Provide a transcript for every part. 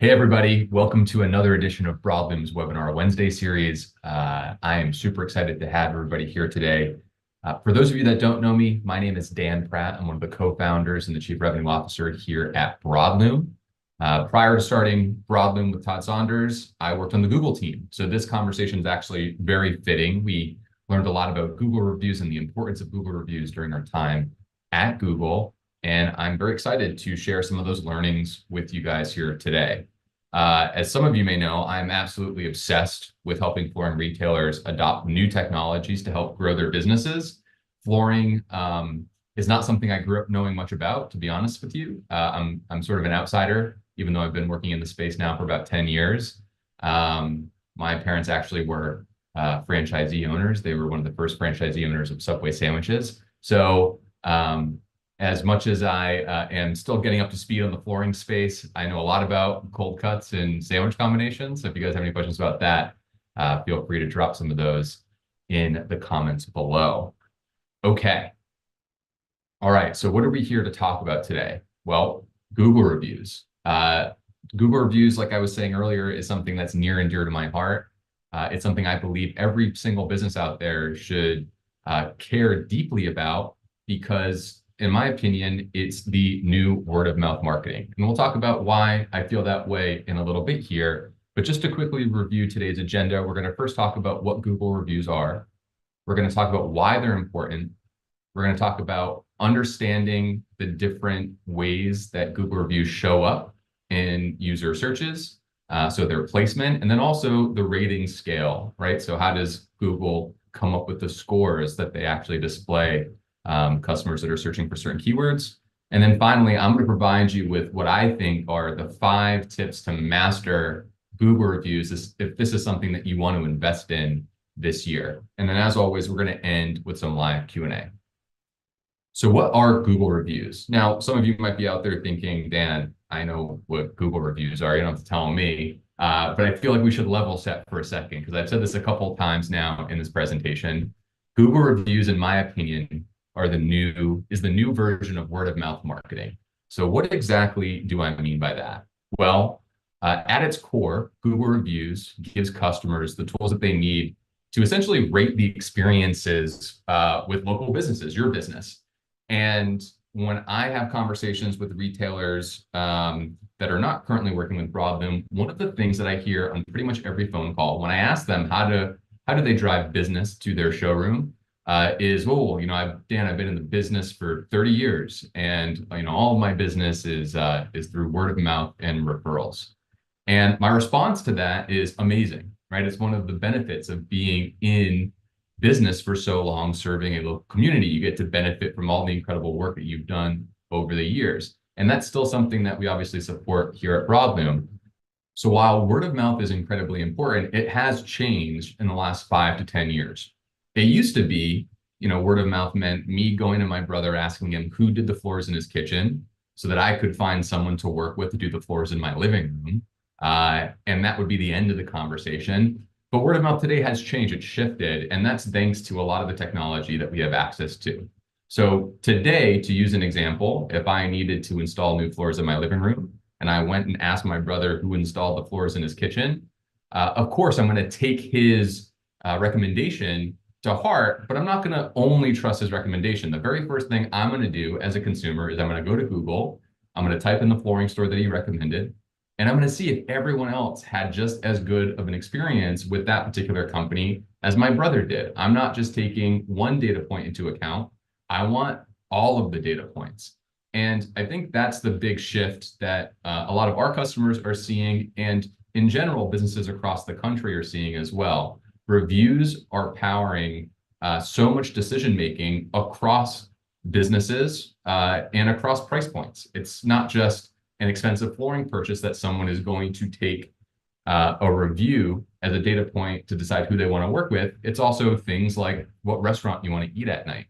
Hey everybody, welcome to another edition of Broadloom's Webinar Wednesday series. I am super excited to have everybody here today. For those of you that don't know me, my name is Dan Pratt. I'm one of the co-founders and the Chief Revenue Officer here at Broadloom. Prior to starting Broadloom with Todd Saunders, I worked on the Google team. So this conversation is actually very fitting. We learned a lot about Google reviews and the importance of Google reviews during our time at Google. And I'm very excited to share some of those learnings with you guys here today. As some of you may know, I'm absolutely obsessed with helping flooring retailers adopt new technologies to help grow their businesses. Flooring is not something I grew up knowing much about, to be honest with you. I'm sort of an outsider, even though I've been working in the space now for about 10 years. My parents actually were franchisee owners. They were one of the first franchisee owners of Subway sandwiches. So as much as I am still getting up to speed on the flooring space, I know a lot about cold cuts and sandwich combinations. So if you guys have any questions about that, feel free to drop some of those in the comments below. Okay. All right. So what are we here to talk about today? Well, Google reviews. Google reviews, like I was saying earlier, is something that's near and dear to my heart. It's something I believe every single business out there should care deeply about because in my opinion, it's the new word of mouth marketing. And we'll talk about why I feel that way in a little bit here. But just to quickly review today's agenda, we're going to first talk about what Google reviews are. We're going to talk about why they're important. We're going to talk about understanding the different ways that Google reviews show up in user searches, so their placement, and then also the rating scale, right? So how does Google come up with the scores that they actually display customers that are searching for certain keywords. And then finally, I'm going to provide you with what I think are the 5 tips to master Google reviews if this is something that you want to invest in this year. And then as always, we're going to end with some live Q&A. So what are Google reviews? Now, some of you might be out there thinking, Dan, I know what Google reviews are. You don't have to tell me. But I feel like we should level set for a second because I've said this a couple of times now in this presentation. Google reviews, in my opinion, is the new version of word of mouth marketing. So what exactly do I mean by that? Well, at its core, Google reviews gives customers the tools that they need to essentially rate the experiences with local businesses, your business. And when I have conversations with retailers that are not currently working with Broadloom, one of the things that I hear on pretty much every phone call when I ask them how do they drive business to their showroom, is, well, Dan, I've been in the business for 30 years, and all of my business is through word of mouth and referrals. And my response to that is amazing, right? It's one of the benefits of being in business for so long, serving a local community. You get to benefit from all the incredible work that you've done over the years. And that's still something that we obviously support here at Broadloom. So while word of mouth is incredibly important, it has changed in the last 5 to 10 years. It used to be, word of mouth meant me going to my brother, asking him who did the floors in his kitchen so that I could find someone to work with to do the floors in my living room. And that would be the end of the conversation. But word of mouth today has changed, it's shifted, and that's thanks to a lot of the technology that we have access to. So today, to use an example, if I needed to install new floors in my living room, and I went and asked my brother who installed the floors in his kitchen, of course, I'm going to take his recommendation to heart, but I'm not going to only trust his recommendation. The very first thing I'm going to do as a consumer is I'm going to go to Google, I'm going to type in the flooring store that he recommended, and I'm going to see if everyone else had just as good of an experience with that particular company as my brother did. I'm not just taking one data point into account. I want all of the data points. And I think that's the big shift that a lot of our customers are seeing, and in general, businesses across the country are seeing as well. Reviews are powering so much decision-making across businesses and across price points. It's not just an expensive flooring purchase that someone is going to take a review as a data point to decide who they want to work with. It's also things like what restaurant you want to eat at night.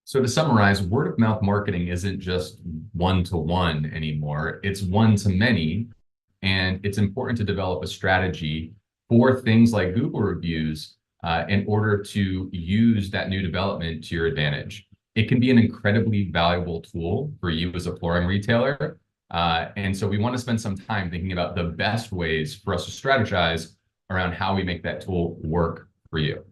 So to summarize, word of mouth marketing isn't just one-to-one anymore. It's one-to-many. And it's important to develop a strategy for things like Google reviews in order to use that new development to your advantage. It can be an incredibly valuable tool for you as a flooring retailer, And so we want to spend some time thinking about the best ways for us to strategize around how we make that tool work for you.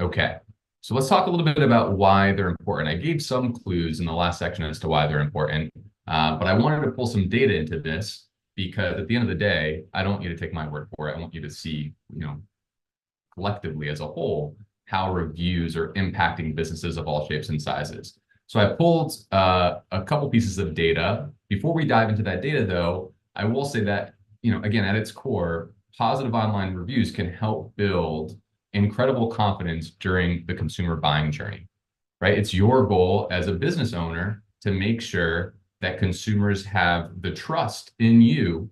Okay, so let's talk a little bit about why they're important. I gave some clues in the last section as to why they're important, but I wanted to pull some data into this because at the end of the day, I don't want you to take my word for it. I want you to see, collectively as a whole, how reviews are impacting businesses of all shapes and sizes. So I pulled a couple pieces of data. Before we dive into that data, though, I will say that, again, at its core, positive online reviews can help build incredible confidence during the consumer buying journey, right? It's your goal as a business owner to make sure that consumers have the trust in you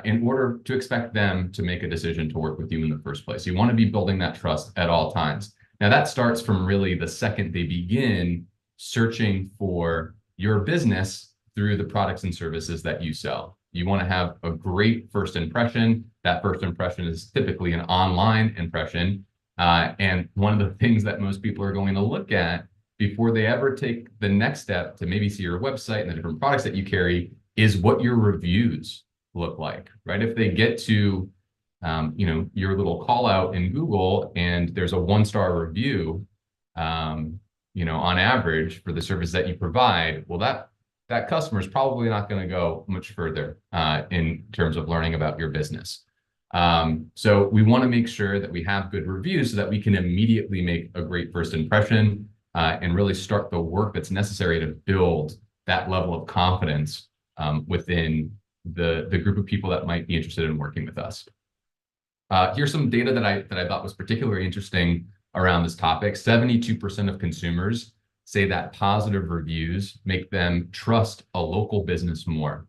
in order to expect them to make a decision to work with you in the first place. You want to be building that trust at all times. Now, that starts from really the second they begin searching for your business through the products and services that you sell. You want to have a great first impression. That first impression is typically an online impression. And one of the things that most people are going to look at before they ever take the next step to maybe see your website and the different products that you carry is what your reviews look like, right? If they get to, your little call out in Google and there's a 1-star review, on average for the service that you provide, well, that customer is probably not going to go much further in terms of learning about your business. So we want to make sure that we have good reviews so that we can immediately make a great first impression and really start the work that's necessary to build that level of confidence within the group of people that might be interested in working with us. Here's some data that I thought was particularly interesting around this topic. 72% of consumers say that positive reviews make them trust a local business more.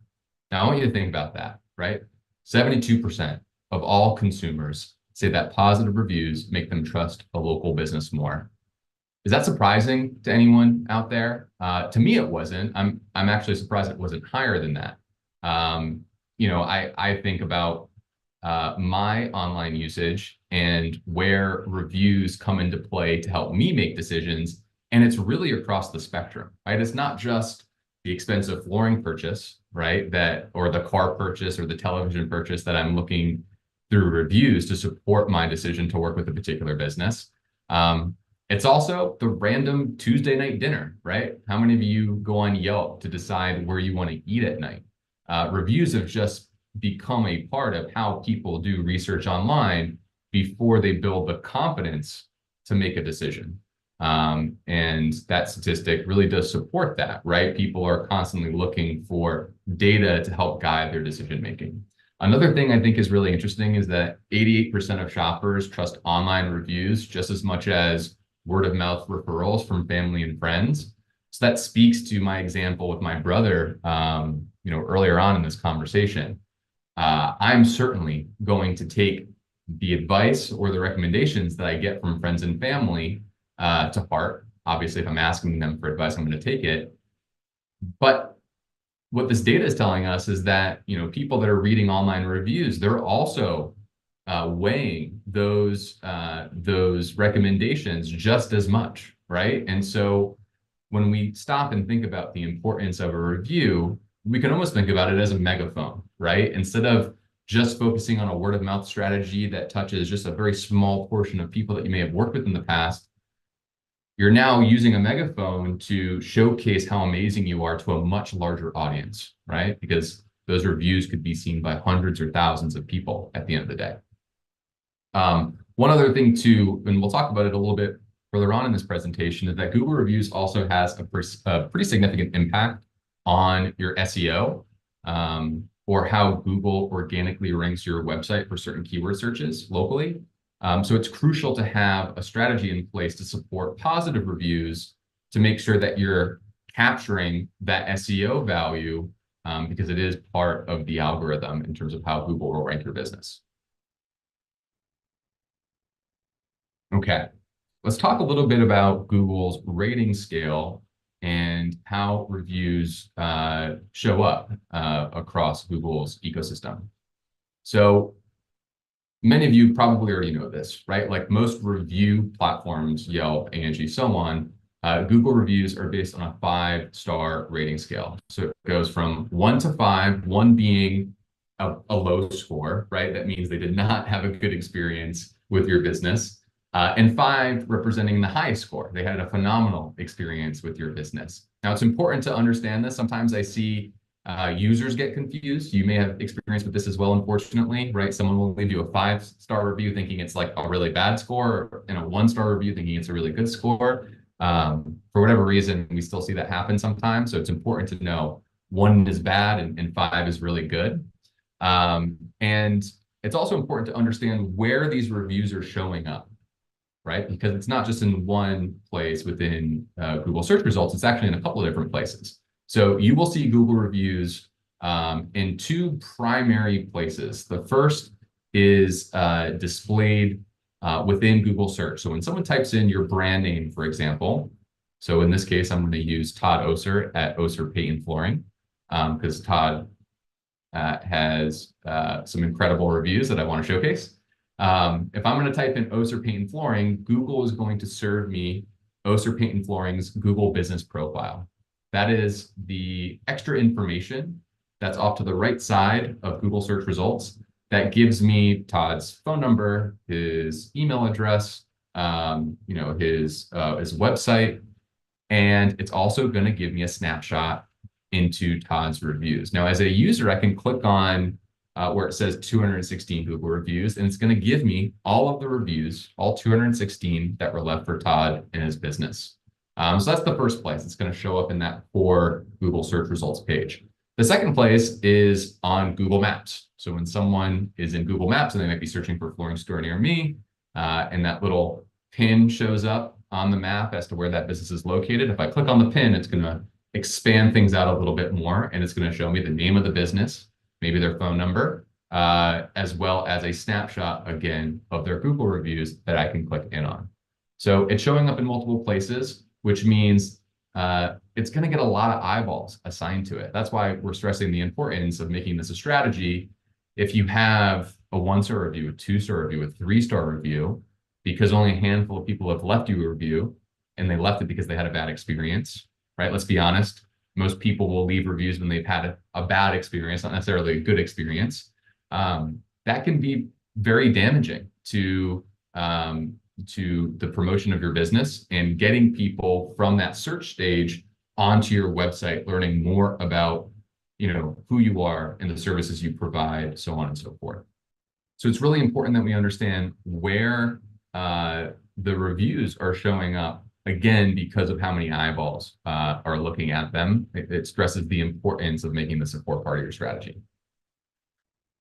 Now, I want you to think about that, right? 72% of all consumers say that positive reviews make them trust a local business more. Is that surprising to anyone out there? To me, it wasn't. I'm actually surprised it wasn't higher than that. I think about my online usage and where reviews come into play to help me make decisions. And it's really across the spectrum, right? It's not just the expensive flooring purchase, right? Or the car purchase or the television purchase that I'm looking through reviews to support my decision to work with a particular business. It's also the random Tuesday night dinner, right? How many of you go on Yelp to decide where you want to eat at night? Reviews have just become a part of how people do research online before they build the confidence to make a decision. And that statistic really does support that, right? People are constantly looking for data to help guide their decision making. Another thing I think is really interesting is that 88% of shoppers trust online reviews just as much as word of mouth referrals from family and friends. So that speaks to my example with my brother, earlier on in this conversation. I'm certainly going to take the advice or the recommendations that I get from friends and family to heart. Obviously, if I'm asking them for advice, I'm going to take it. But what this data is telling us is that, people that are reading online reviews, they're also weighing those recommendations just as much, right? And so when we stop and think about the importance of a review, we can almost think about it as a megaphone, right? Instead of just focusing on a word of mouth strategy that touches just a very small portion of people that you may have worked with in the past, you're now using a megaphone to showcase how amazing you are to a much larger audience, right? Because those reviews could be seen by hundreds or thousands of people at the end of the day. One other thing too, and we'll talk about it a little bit further on in this presentation, is that Google reviews also has a pretty significant impact on your SEO or how Google organically ranks your website for certain keyword searches locally. So it's crucial to have a strategy in place to support positive reviews to make sure that you're capturing that SEO value because it is part of the algorithm in terms of how Google will rank your business. Okay, let's talk a little bit about Google's rating scale and how reviews show up across Google's ecosystem. So many of you probably already know this, right? Like most review platforms, Yelp, Angie, so on, Google reviews are based on a 5-star rating scale. So it goes from 1 to 5, 1 being a low score, right? That means they did not have a good experience with your business. And 5 representing the highest score. They had a phenomenal experience with your business. Now, it's important to understand this. Sometimes I see users get confused. You may have experience with this as well, unfortunately, right? Someone will leave you a 5-star review thinking it's like a really bad score, and a 1-star review thinking it's a really good score. For whatever reason, we still see that happen sometimes. So it's important to know 1 is bad and 5 is really good. And it's also important to understand where these reviews are showing up, right? Because it's not just in one place within Google search results, it's actually in a couple of different places. So you will see Google reviews in 2 primary places. The first is displayed within Google search. So when someone types in your brand name, for example, so in this case, I'm going to use Todd Oser at Oser Paint and Flooring, because Todd has some incredible reviews that I want to showcase. If I'm going to type in Oser Paint and Flooring, Google is going to serve me Oser Paint and Flooring's Google business profile. That is the extra information that's off to the right side of Google search results that gives me Todd's phone number, his email address, his website, and it's also going to give me a snapshot into Todd's reviews. Now, as a user, I can click on where it says 216 Google reviews, and it's going to give me all of the reviews, all 216 that were left for Todd and his business. So that's the first place. It's going to show up in that core Google search results page. The second place is on Google Maps. So when someone is in Google Maps and they might be searching for a flooring store near me, and that little pin shows up on the map as to where that business is located, if I click on the pin, it's going to expand things out a little bit more, and it's going to show me the name of the business, maybe their phone number, as well as a snapshot, again, of their Google reviews that I can click in on. So it's showing up in multiple places, which means it's going to get a lot of eyeballs assigned to it. That's why we're stressing the importance of making this a strategy. If you have a 1-star review, a 2-star review, a 3-star review, because only a handful of people have left you a review, and they left it because they had a bad experience, right? Let's be honest. Most people will leave reviews when they've had a bad experience, not necessarily a good experience. That can be very damaging to the promotion of your business and getting people from that search stage onto your website, learning more about who you are and the services you provide, so on and so forth. So it's really important that we understand where the reviews are showing up, again, because of how many eyeballs are looking at them. It stresses the importance of making this a core part of your strategy.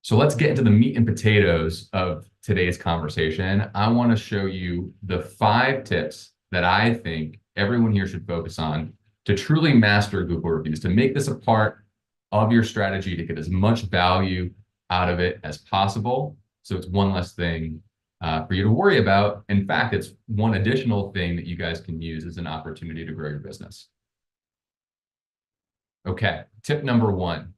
So let's get into the meat and potatoes of today's conversation. I want to show you the 5 tips that I think everyone here should focus on to truly master Google reviews, to make this a part of your strategy, to get as much value out of it as possible. So it's one less thing for you to worry about. In fact, it's one additional thing that you guys can use as an opportunity to grow your business. Okay, tip number 1,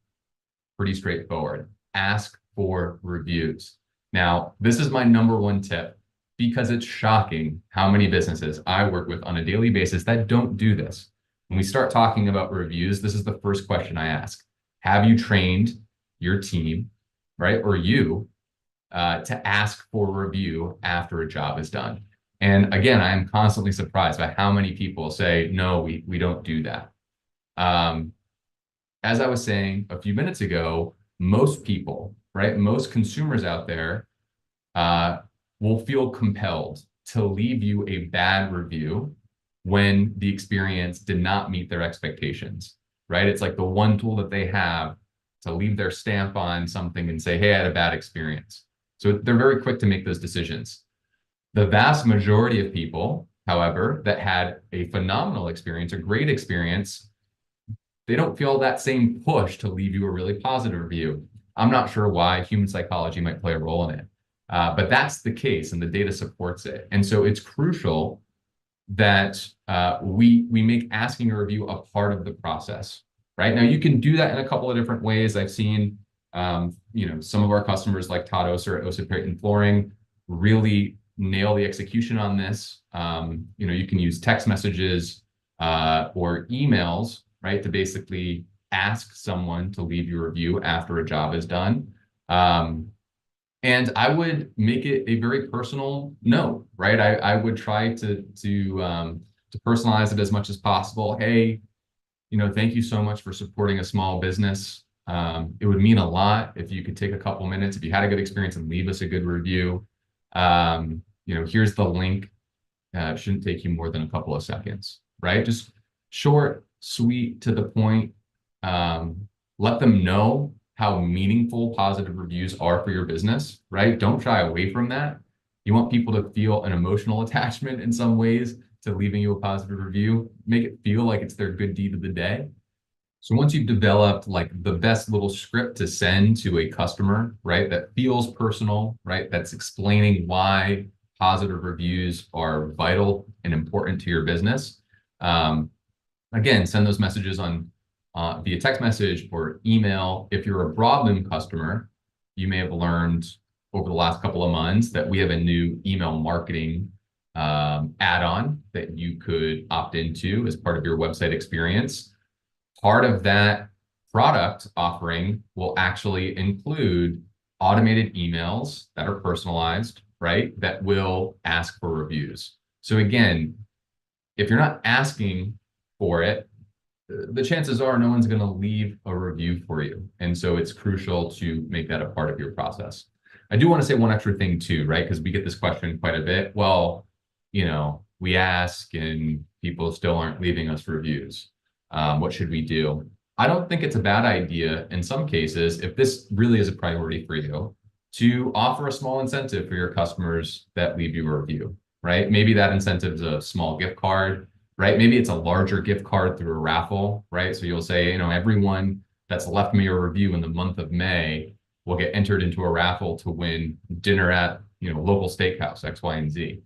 pretty straightforward. Ask for reviews. Now, this is my number 1 tip because it's shocking how many businesses I work with on a daily basis that don't do this. When we start talking about reviews, this is the first question I ask. Have you trained your team, right, or you, to ask for a review after a job is done? And again, I'm constantly surprised by how many people say, no, we don't do that. As I was saying a few minutes ago, most people, right, most consumers out there will feel compelled to leave you a bad review when the experience did not meet their expectations, right? It's like the one tool that they have to leave their stamp on something and say, hey, I had a bad experience. So they're very quick to make those decisions. The vast majority of people, however, that had a phenomenal experience, a great experience, they don't feel that same push to leave you a really positive review. I'm not sure why. Human psychology might play a role in it. But that's the case, and the data supports it. And so it's crucial that we make asking a review a part of the process, right? Now, you can do that in a couple of different ways. I've seen some of our customers like Todd Oser at Oser Paint and Flooring really nail the execution on this. You can use text messages, or emails, right, to basically ask someone to leave you a review after a job is done. And I would make it a very personal note, right? I would try to personalize it as much as possible. Hey, thank you so much for supporting a small business. It would mean a lot if you could take a couple minutes, if you had a good experience, and leave us a good review. Here's the link. It shouldn't take you more than a couple of seconds, right? Just short, sweet, to the point. Let them know how meaningful positive reviews are for your business, right? Don't shy away from that. You want people to feel an emotional attachment in some ways to leaving you a positive review. Make it feel like it's their good deed of the day. So once you've developed like the best little script to send to a customer, right, that feels personal, right, that's explaining why positive reviews are vital and important to your business. Again, send those messages on via text message or email. If you're a Broadloom customer, you may have learned over the last couple of months that we have a new email marketing add-on that you could opt into as part of your website experience. Part of that product offering will actually include automated emails that are personalized, right? That will ask for reviews. So again, if you're not asking for it, the chances are no one's going to leave a review for you. And so it's crucial to make that a part of your process. I do want to say one extra thing too, right? Because we get this question quite a bit. Well, we ask and people still aren't leaving us reviews. What should we do? I don't think it's a bad idea in some cases, if this really is a priority for you, to offer a small incentive for your customers that leave you a review, right? Maybe that incentive is a small gift card, right? Maybe it's a larger gift card through a raffle, right? So you'll say, everyone that's left me a review in the month of May will get entered into a raffle to win dinner at, local steakhouse, X, Y, and Z.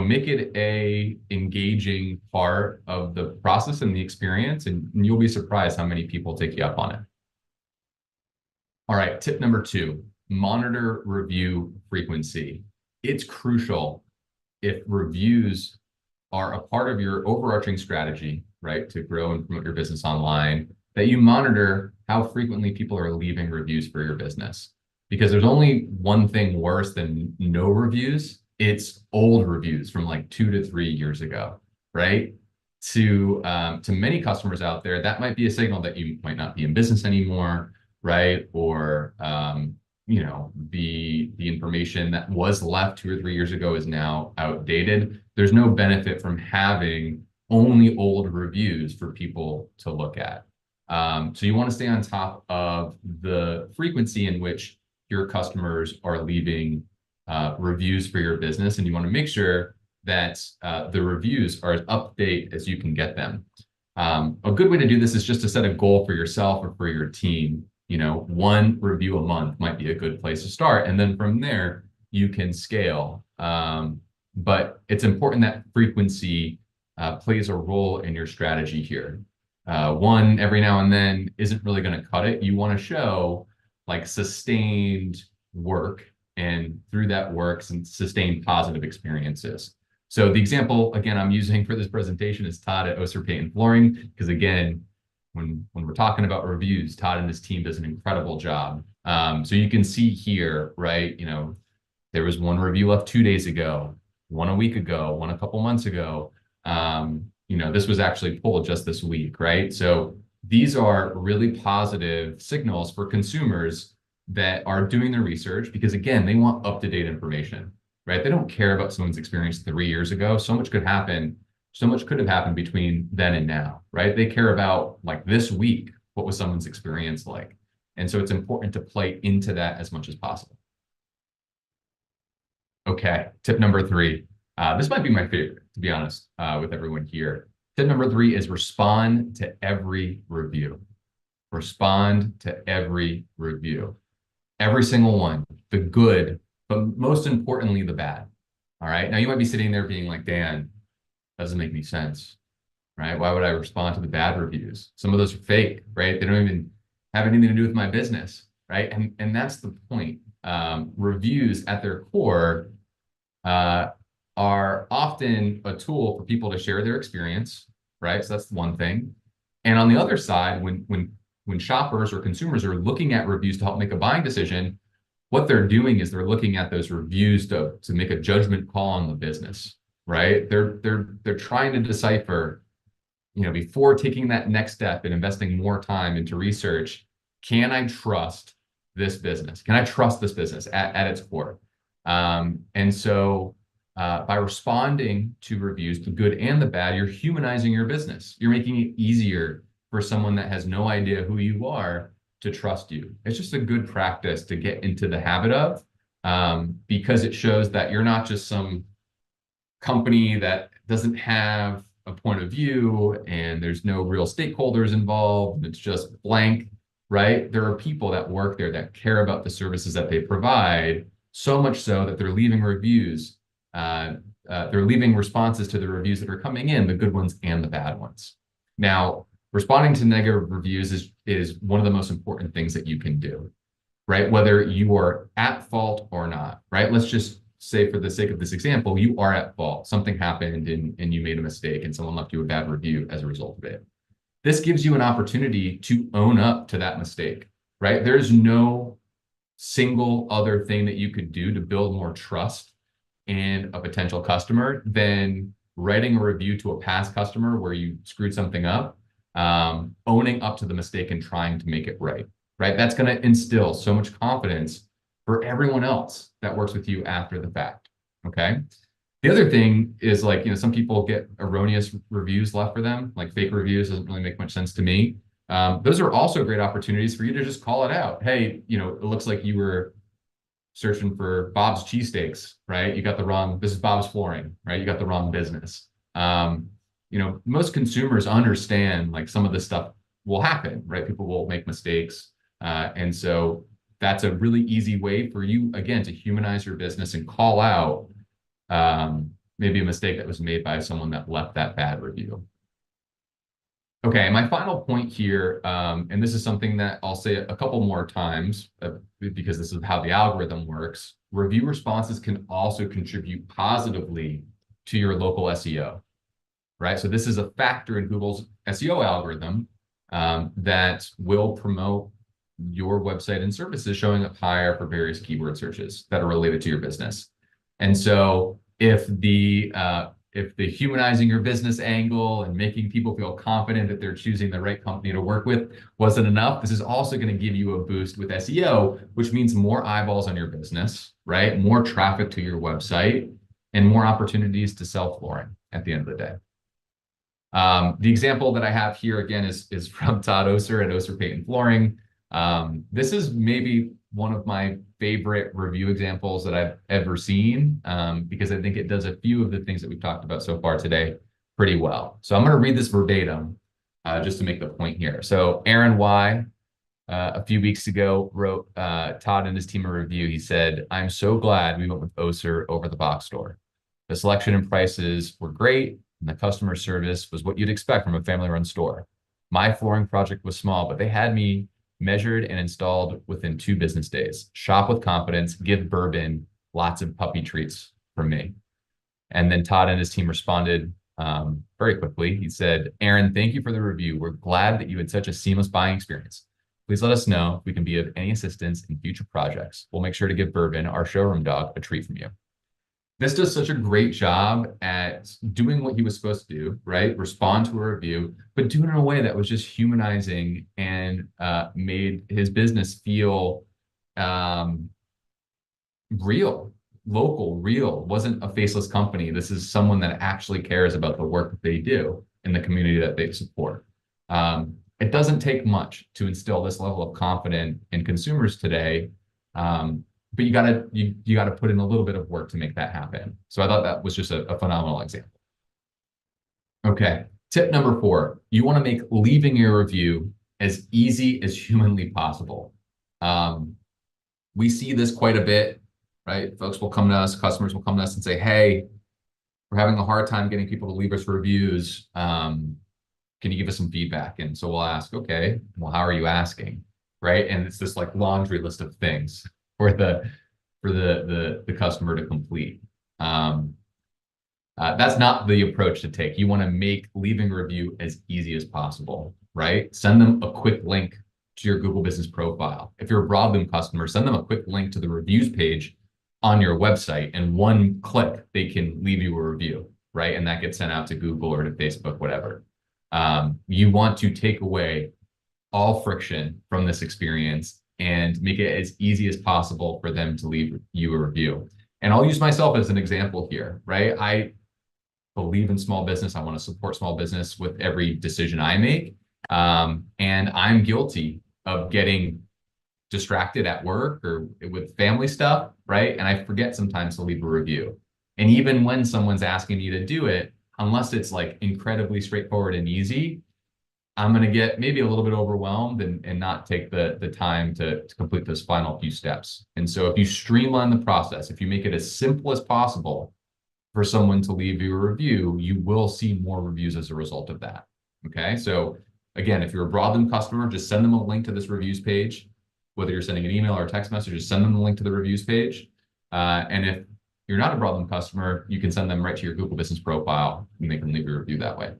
Make it a engaging part of the process and the experience, and you'll be surprised how many people take you up on it. All right, tip number 2, monitor review frequency. It's crucial if reviews are a part of your overarching strategy, right, to grow and promote your business online, that you monitor how frequently people are leaving reviews for your business. Because there's only one thing worse than no reviews. It's old reviews from like 2 to 3 years ago, right? To many customers out there, that might be a signal that you might not be in business anymore, right? Or the information that was left 2 or 3 years ago is now outdated. There's no benefit from having only old reviews for people to look at. So you want to stay on top of the frequency in which your customers are leaving reviews for your business, and you want to make sure that the reviews are as up to date as you can get them. A good way to do this is just to set a goal for yourself or for your team. 1 review a month might be a good place to start, and then from there you can scale. But it's important that frequency plays a role in your strategy here. 1 every now and then isn't really going to cut it. You want to show like sustained work, and through that work, some sustained positive experiences. So the example, again, I'm using for this presentation is Todd at Oser Paint and Flooring, because again, when we're talking about reviews, Todd and his team does an incredible job. So you can see here, right, there was 1 review left 2 days ago, 1 a week ago, 1 a couple months ago. This was actually pulled just this week, right? So these are really positive signals for consumers that are doing their research, because again, they want up-to-date information, right? They don't care about someone's experience 3 years ago. So much could happen. So much could have happened between then and now, right? They care about like this week, what was someone's experience like? And so it's important to play into that as much as possible. Okay, tip number 3. This might be my favorite, to be honest, with everyone here. Tip number 3 is respond to every review. Respond to every review. Every single one, the good, but most importantly, the bad. All right. Now you might be sitting there being like, Dan, that doesn't make any sense, right? Why would I respond to the bad reviews? Some of those are fake, right? They don't even have anything to do with my business, right? And that's the point. Reviews at their core are often a tool for people to share their experience, right? So that's one thing. And on the other side, when shoppers or consumers are looking at reviews to help make a buying decision, what they're doing is they're looking at those reviews to make a judgment call on the business, right? They're trying to decipher, before taking that next step and investing more time into research, can I trust this business? Can I trust this business at its core? And so by responding to reviews, the good and the bad, you're humanizing your business. You're making it easier for someone that has no idea who you are to trust you. It's just a good practice to get into the habit of, because it shows that you're not just some company that doesn't have a point of view and there's no real stakeholders involved. It's just blank, right? There are people that work there that care about the services that they provide, so much so that they're leaving reviews. They're leaving responses to the reviews that are coming in, the good ones and the bad ones. Now, responding to negative reviews is one of the most important things that you can do, right? Whether you are at fault or not, right? Let's just say, for the sake of this example, you are at fault. Something happened and you made a mistake and someone left you a bad review as a result of it. This gives you an opportunity to own up to that mistake, right? There's no single other thing that you could do to build more trust in a potential customer than writing a review to a past customer where you screwed something up, owning up to the mistake and trying to make it right, right? That's going to instill so much confidence for everyone else that works with you after the fact, okay? The other thing is, like, some people get erroneous reviews left for them, like fake reviews. Doesn't really make much sense to me. Those are also great opportunities for you to just call it out. Hey, it looks like you were searching for Bob's cheesesteaks, right? You got the wrong, this is Bob's Flooring, right? You got the wrong business. Most consumers understand, like, some of this stuff will happen, right? People will make mistakes. And so that's a really easy way for you, again, to humanize your business and call out maybe a mistake that was made by someone that left that bad review. Okay, my final point here, and this is something that I'll say a couple more times because this is how the algorithm works. Review responses can also contribute positively to your local SEO, right? So this is a factor in Google's SEO algorithm that will promote your website and services showing up higher for various keyword searches that are related to your business. And so if the humanizing your business angle and making people feel confident that they're choosing the right company to work with wasn't enough, this is also going to give you a boost with SEO, which means more eyeballs on your business, right? More traffic to your website and more opportunities to sell flooring at the end of the day. The example that I have here again is from Todd Oser at Oser Payton Flooring. This is maybe one of my favorite review examples that I've ever seen, because I think it does a few of the things that we've talked about so far today pretty well. So I'm going to read this verbatim just to make the point here. So Aaron Y, a few weeks ago, wrote Todd and his team a review. He said, "I'm so glad we went with Oser over the box store. The selection and prices were great, and the customer service was what you'd expect from a family-run store. My flooring project was small, but they had me measured and installed within 2 business days. Shop with confidence, give bourbon, lots of puppy treats from me." And then Todd and his team responded very quickly. He said, "Aaron, thank you for the review. We're glad that you had such a seamless buying experience. Please let us know if we can be of any assistance in future projects. We'll make sure to give Bourbon, our showroom dog, a treat from you." This does such a great job at doing what he was supposed to do, right? Respond to a review, but do it in a way that was just humanizing and made his business feel real, local, real. Wasn't a faceless company. This is someone that actually cares about the work that they do in the community that they support. It doesn't take much to instill this level of confidence in consumers today. But you gotta put in a little bit of work to make that happen. So I thought that was just a phenomenal example. Okay, tip number 4, you want to make leaving your review as easy as humanly possible. We see this quite a bit, right? Folks will come to us, customers will come to us and say, "Hey, we're having a hard time getting people to leave us reviews. Can you give us some feedback?" And so we'll ask, "Okay, well, how are you asking?" Right? And it's this like laundry list of things for the customer to complete. That's not the approach to take. You want to make leaving a review as easy as possible, right? Send them a quick link to your Google Business profile. If you're a Broadloom customer, send them a quick link to the reviews page on your website, and one click, they can leave you a review, right? And that gets sent out to Google or to Facebook, whatever. You want to take away all friction from this experience and make it as easy as possible for them to leave you a review. And I'll use myself as an example here, right? I believe in small business. I want to support small business with every decision I make. And I'm guilty of getting distracted at work or with family stuff, right? And I forget sometimes to leave a review. And even when someone's asking me to do it, unless it's like incredibly straightforward and easy, I'm going to get maybe a little bit overwhelmed and not take the time to complete those final few steps. And so if you streamline the process, if you make it as simple as possible for someone to leave you a review, you will see more reviews as a result of that. Okay. So again, if you're a Broadloom customer, just send them a link to this reviews page. Whether you're sending an email or a text message, just send them the link to the reviews page. And if you're not a Broadloom customer, you can send them right to your Google Business profile and they can leave a review that way.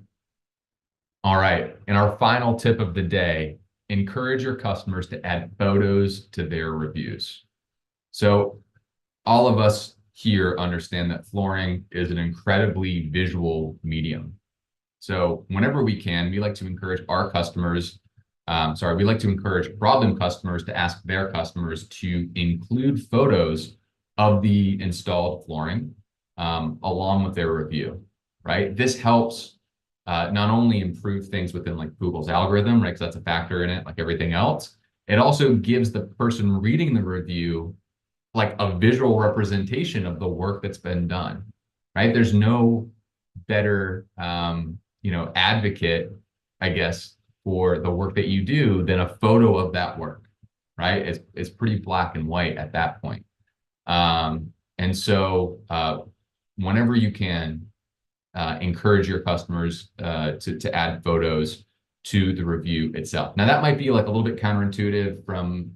All right. And our final tip of the day, encourage your customers to add photos to their reviews. So all of us here understand that flooring is an incredibly visual medium. So whenever we can, we like to encourage our customers, we like to encourage Broadloom customers to ask their customers to include photos of the installed flooring along with their review, right? This helps not only improve things within like Google's algorithm, right? Because that's a factor in it, like everything else. It also gives the person reading the review like a visual representation of the work that's been done, right? There's no better, advocate, I guess, for the work that you do than a photo of that work, right? It's pretty black and white at that point. And so whenever you can, encourage your customers to add photos to the review itself. Now that might be like a little bit counterintuitive from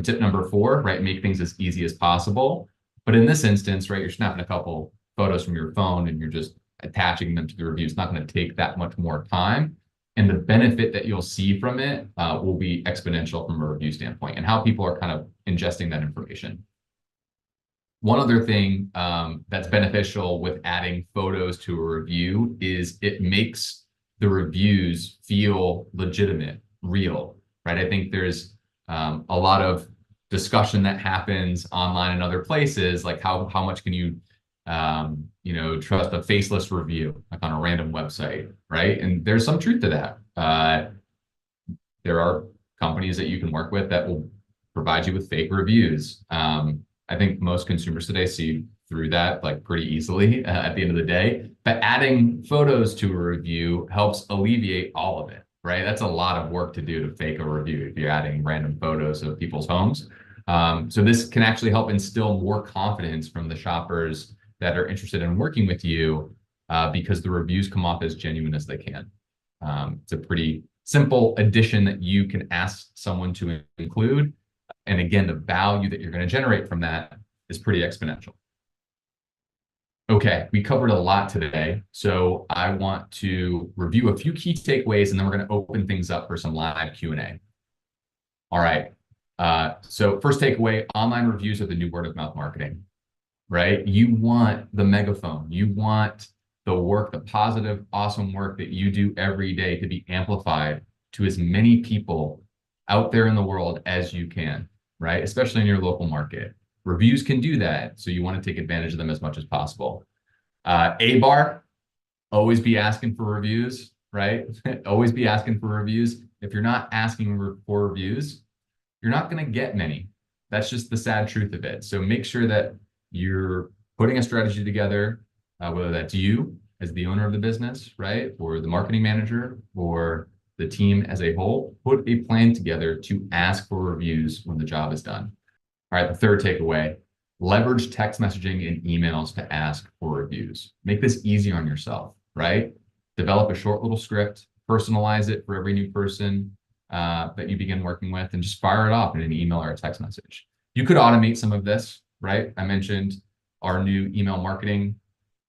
tip number 4, right? Make things as easy as possible. But in this instance, right, you're snapping a couple photos from your phone and you're just attaching them to the review. It's not going to take that much more time. And the benefit that you'll see from it will be exponential from a review standpoint and how people are kind of ingesting that information. One other thing that's beneficial with adding photos to a review is it makes the reviews feel legitimate, real, right? I think there's a lot of discussion that happens online and other places, like how much can you, trust a faceless review, like on a random website, right? And there's some truth to that. There are companies that you can work with that will provide you with fake reviews. I think most consumers today see through that like pretty easily at the end of the day. But adding photos to a review helps alleviate all of it, right? That's a lot of work to do to fake a review if you're adding random photos of people's homes. So this can actually help instill more confidence from the shoppers that are interested in working with you because the reviews come off as genuine as they can. It's a pretty simple addition that you can ask someone to include. And again, the value that you're going to generate from that is pretty exponential. Okay, we covered a lot today. So I want to review a few key takeaways, and then we're going to open things up for some live Q&A. All right. So first takeaway, online reviews are the new word of mouth marketing, right? You want the megaphone. You want the work, the positive, awesome work that you do every day to be amplified to as many people out there in the world as you can, right? Especially in your local market. Reviews can do that. So you want to take advantage of them as much as possible. A-bar, always be asking for reviews, right? Always be asking for reviews. If you're not asking for reviews, you're not going to get many. That's just the sad truth of it. So make sure that you're putting a strategy together, whether that's you as the owner of the business, right? Or the marketing manager or the team as a whole, put a plan together to ask for reviews when the job is done. All right, the third takeaway, leverage text messaging and emails to ask for reviews. Make this easy on yourself, right? Develop a short little script, personalize it for every new person that you begin working with, and just fire it off in an email or a text message. You could automate some of this, right? I mentioned our new email marketing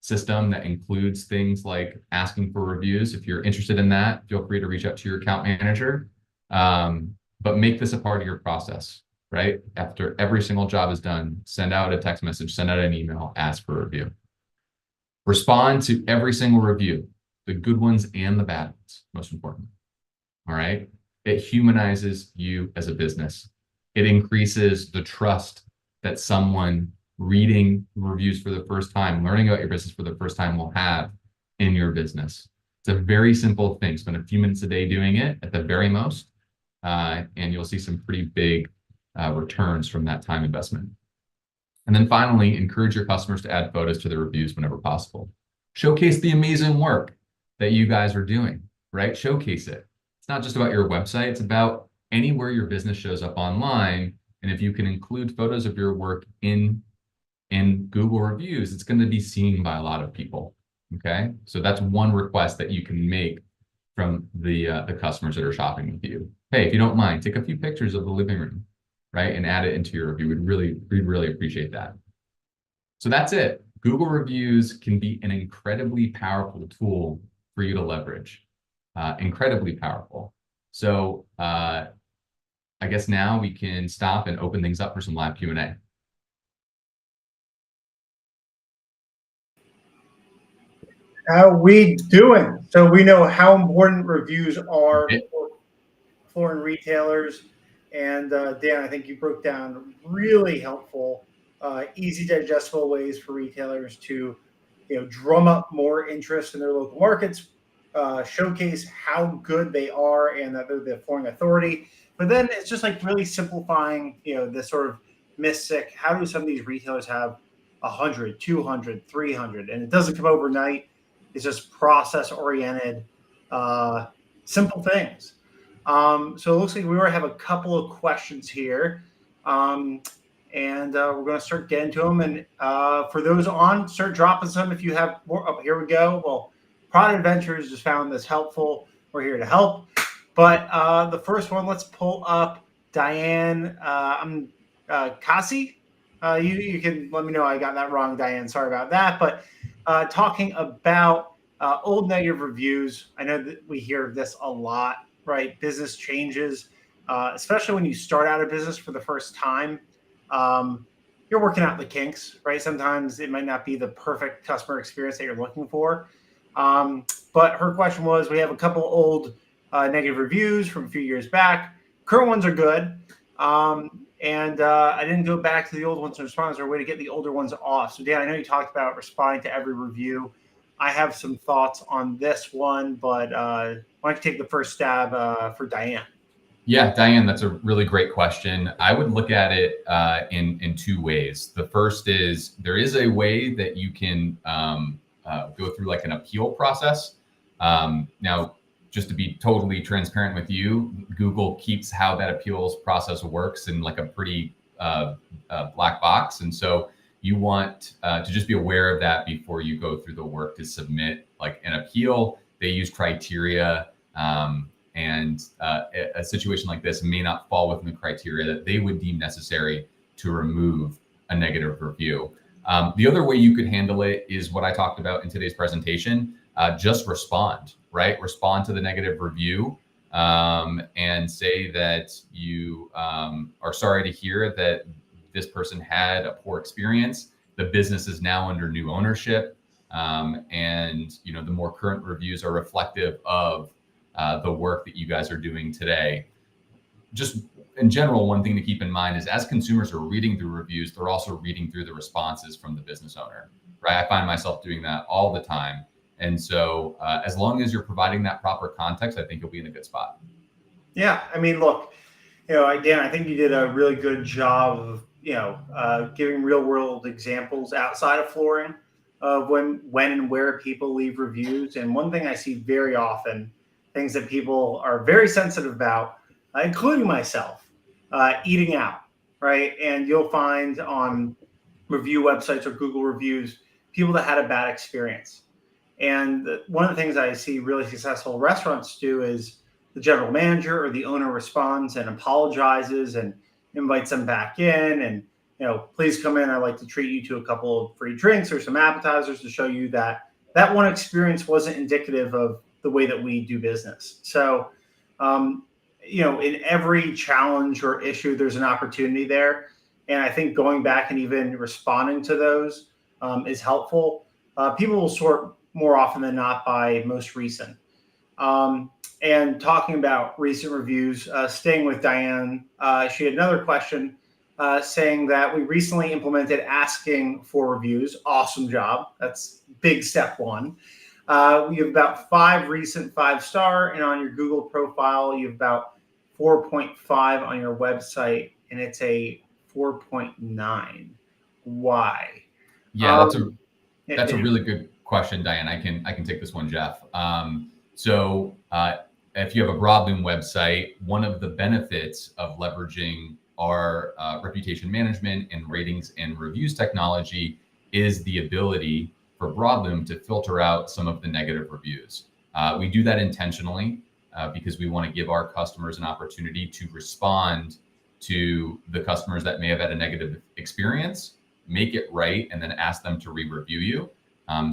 system that includes things like asking for reviews. If you're interested in that, feel free to reach out to your account manager. But make this a part of your process, right? After every single job is done, send out a text message, send out an email, ask for a review. Respond to every single review, the good ones and the bad ones, most important. All right. It humanizes you as a business. It increases the trust that someone reading reviews for the first time, learning about your business for the first time will have in your business. It's a very simple thing. Spend a few minutes a day doing it at the very most, and you'll see some pretty big returns from that time investment. And then finally, encourage your customers to add photos to their reviews whenever possible. Showcase the amazing work that you guys are doing, right? Showcase it. It's not just about your website, it's about anywhere your business shows up online. And if you can include photos of your work in Google reviews, it's going to be seen by a lot of people. Okay, so that's one request that you can make from the customers that are shopping with you. Hey, if you don't mind, take a few pictures of the living room, right, and add it into your review. We'd really appreciate that. So that's it. Google reviews can be an incredibly powerful tool for you to leverage. Incredibly powerful. So I guess now we can stop and open things up for some live Q&A. How we doing? So we know how important reviews are for foreign retailers. And Dan, I think you broke down really helpful, easy digestible ways for retailers to, drum up more interest in their local markets, showcase how good they are and that they're the flooring authority. But then it's just like really simplifying, this sort of mystic. How do some of these retailers have 100, 200, 300? And it doesn't come overnight. It's just process oriented, simple things. So it looks like we already have a couple of questions here. And we're going to start getting to them. And for those on, start dropping some if you have more. Oh, here we go. Well, Product Adventures just found this helpful. We're here to help. But the first one, let's pull up Diane Kasi. You can let me know I got that wrong, Diane. Sorry about that. But talking about old negative reviews, I know that we hear this a lot, right? Business changes, especially when you start out a business for the first time. You're working out the kinks, right? Sometimes it might not be the perfect customer experience that you're looking for. But her question was, we have a couple old negative reviews from a few years back. Current ones are good. And I didn't go back to the old ones and respond. Is there a way to get the older ones off? So Dan, I know you talked about responding to every review. I have some thoughts on this one, but why don't you take the first stab for Diane? Yeah, Diane, that's a really great question. I would look at it in two ways. The first is there is a way that you can go through like an appeal process. Now, just to be totally transparent with you, Google keeps how that appeals process works in like a pretty black box. And so you want to just be aware of that before you go through the work to submit like an appeal. They use criteria, and a situation like this may not fall within the criteria that they would deem necessary to remove a negative review. The other way you could handle it is what I talked about in today's presentation. Just respond, right? Respond to the negative review and say that you are sorry to hear that this person had a poor experience. The business is now under new ownership, and the more current reviews are reflective of the work that you guys are doing today. Just in general, one thing to keep in mind is as consumers are reading through reviews, they're also reading through the responses from the business owner, right? I find myself doing that all the time. And so as long as you're providing that proper context, I think you'll be in a good spot. Yeah. I mean, look, Dan, I think you did a really good job of, giving real world examples outside of flooring of when and where people leave reviews. And one thing I see very often, things that people are very sensitive about, including myself, eating out, right? And you'll find on review websites or Google reviews, people that had a bad experience. And one of the things I see really successful restaurants do is the general manager or the owner responds and apologizes and invites them back in and please come in. I'd like to treat you to a couple of free drinks or some appetizers to show you that that one experience wasn't indicative of the way that we do business. So, in every challenge or issue, there's an opportunity there. And I think going back and even responding to those is helpful. People will sort more often than not by most recent. And talking about recent reviews, staying with Diane, she had another question saying that we recently implemented asking for reviews. Awesome job. That's big step one. We have about 5 recent 5-star, and on your Google profile, you have about 4.5 on your website, and it's a 4.9. Why? Yeah, that's a really good question, Diane. I can take this one, Jeff. So if you have a Broadloom website, one of the benefits of leveraging our reputation management and ratings and reviews technology is the ability for Broadloom to filter out some of the negative reviews. We do that intentionally because we want to give our customers an opportunity to respond to the customers that may have had a negative experience, make it right, and then ask them to re-review you.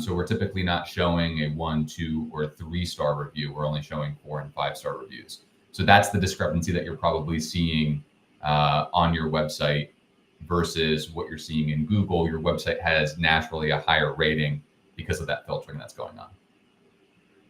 So we're typically not showing a 1, 2, or 3-star review. We're only showing 4 and 5-star reviews. So that's the discrepancy that you're probably seeing on your website versus what you're seeing in Google. Your website has naturally a higher rating because of that filtering that's going on.